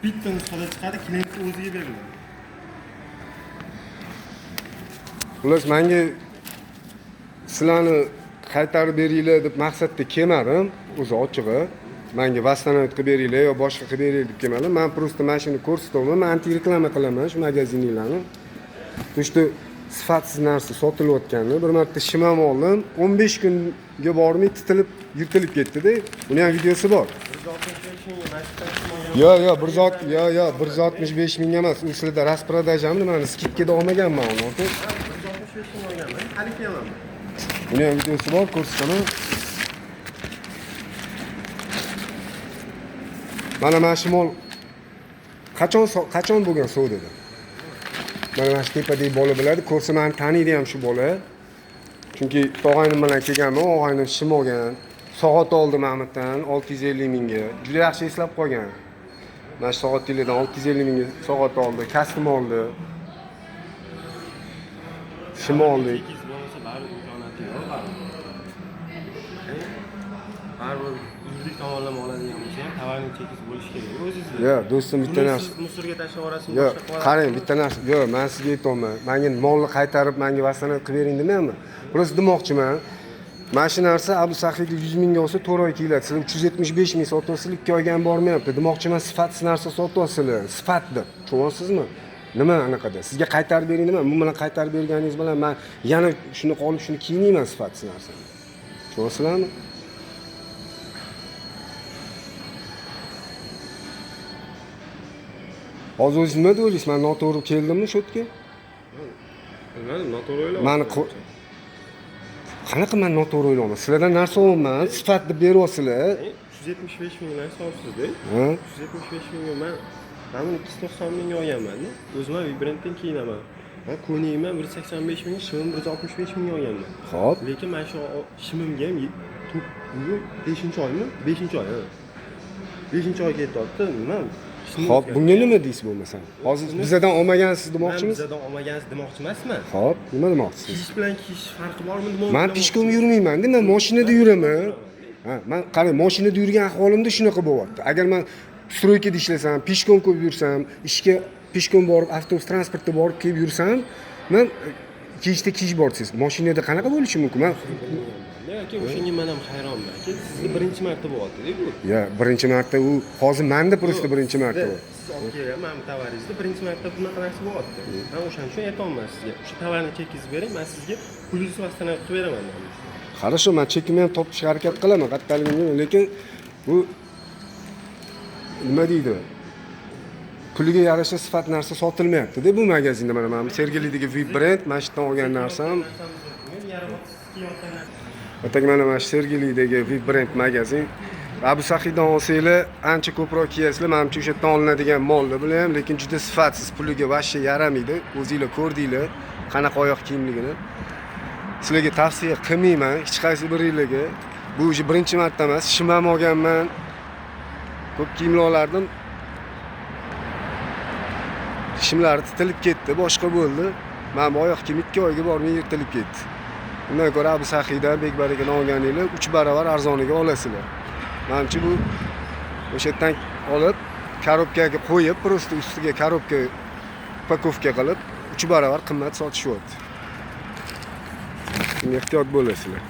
Bitta nusxada chiqadi, klientga o'ziga beriladi. Xullas, menga sizlarni qaytarib beringlar deb maqsadda kelmadim, o'zi ochig'i. Menga vastanovat qilib beringlar yo boshqa qilib beringlar deb kelmadim. Men просто mashina ko'rsatyapman, men anti-reklama qilaman shu magazinlarni. To'shda sifatsiz narsa sotilayotganini bir marta shimam oldim, 15 kunga bormay titilib, yirtilib ketdi-da. Buni ham videosi bor. 165 mingga mashqdan Yo, 165 ming emas. U sizlarda rasprodajdami, mana skidkada olmaganman uni. 165 ming olganman. Hali kelaman. Buni ham videosi bor, ko'rsataman. Mana shu mol qachon bo'lgan savdoda? Mana shu tepadagi bola biladi, ko'rsa meni taniydi ham shu bola. Chunki tog'aynim bilan kelganman, og'aynim shim olgan. Soat oldi Mahmuddan 650 mingga. Juda yaxshi eslab qolgan. Mana shu soatlardan 650 mingga soat oldi, kostyum oldi. Shim oldi. 8 bo'lsa baribir imkoniyati yo'q. Baribir yuridik tomonlama oladigan bo'lsa ham tovarning chekiz bo'lishi kerak. O'zingizda. Yo, do'stim bitta narsa. Musorga tashlab yuborasizmi, Yo, boshqa qilasiz? qarang, bitta narsa. Yo, men sizga aytayapman. Menga molni qaytarib, menga vastanovat qilib bering demayapman. Просто demoqchiman. Mana shu narsa Abu Sahiyga 100 mingga olsa 4 oy keladi. Sizlar 375 ming sotyapsizlar, 2 oyga ham bormayapti. Demoqchiman, sifatsiz narsa sotyapsizlar. Sifat deb. Tushunyapsizmi? Nima anaqada? Sizga qaytarib bering nima? Bu bilan qaytarib berganingiz bilan men yana shuni qolib shuni kiyinmayman sifatsiz narsani. Tushunyapsizlarmi? Hozir o'zingiz nima deysiz? Men noto'g'ri keldimmi shu yerga? Bilmadim, noto'g'ri o'ylayapman. Meni qanaqa men noto'g'ri o'ylayman? Sizlardan narsa olman, sifat deb beryapsizlar. 375 ming narsa olibsiz-da. Ha? 375 mingga men buni 290 mingga olganman-da. O'zim ham brenddan kiyinaman. Men ko'niyman 185 mingga, shimim 165 mingga olganman. Xo'p. Lekin men shu shimimga ham 5-oymi? 5-oy, ha. 5-oy ketyapti. Nima? Xo'p, bunga nima deysiz bo'lmasa? Hozir bizdan olmagansiz demoqchimiz? Bizdan olmagansiz demoqchi emasman. Xo'p, nima demoqchisiz? Kiyish bilan kiyish farqi bormi demoqchi? Men pishkom yurmayman-da, men mashinada yuraman. Ha, men qarang, mashinada yurgan ahvolimda shunaqa bo'lyapti. Agar men stroykada ishlasam, pishkom ko'p yursam, ishga pishkom borib, avtobus transportda borib kelib yursam, men kiyish bor desiz. Mashinada qanaqa bo'lishi mumkin? Men Lekin o'shanga men ham hayronman. Sizga birinchi marta bo'lyapti-da bu. Ya, birinchi marta u hozir menda просто birinchi marta bu. Siz olib kelgan mana tovaringizni birinchi marta bunaqa narsa bo'lyapti. Men o'shaning uchun aytolmayman sizga. O'sha tovarni chekizib bering, men sizga pulingizni vastanovat qilib beraman. Хорошо, men chekimni ham topishga harakat qilaman, qattaligimni, lekin bu nima deydi? Puliga yarasha sifat narsa sotilmayapti-da bu magazinda. Mana Sergelidagi VIP brend, mana shu yerdan olgan narsam. Ataga mana shu Sergelidagi VIP brend magazin. Abu Sahiydan olsanglar, ancha ko'proq kiyasizlar. Menimcha o'sha yerdan olinadigan mollar bilan ham, lekin juda sifatsiz, puliga vashcha yaramaydi. O'zingizlar ko'rdinglar qanaqa oyoq kiyimligini. Sizlarga tavsiya qilmayman hech qaysi biringlarga. Bu o'sha birinchi marta emas, shimam olganman. Ko'p kiyimlar olardim. Shimlari titilib ketdi, boshqa bo'ldi. Men bu oyoq kiyim 2 oyga bormay yirtilib ketdi. Undan ko'ra Abu Sahiydan Bekbarakan olganinglar 3 barobar arzoniga olasizlar. Menimcha bu o'sha yerdan olib, korobkaga qo'yib, просто ustiga korobka upakovka qilib 3 barobar qimmat sotishyapti. Ehtiyot bo'lasizlar.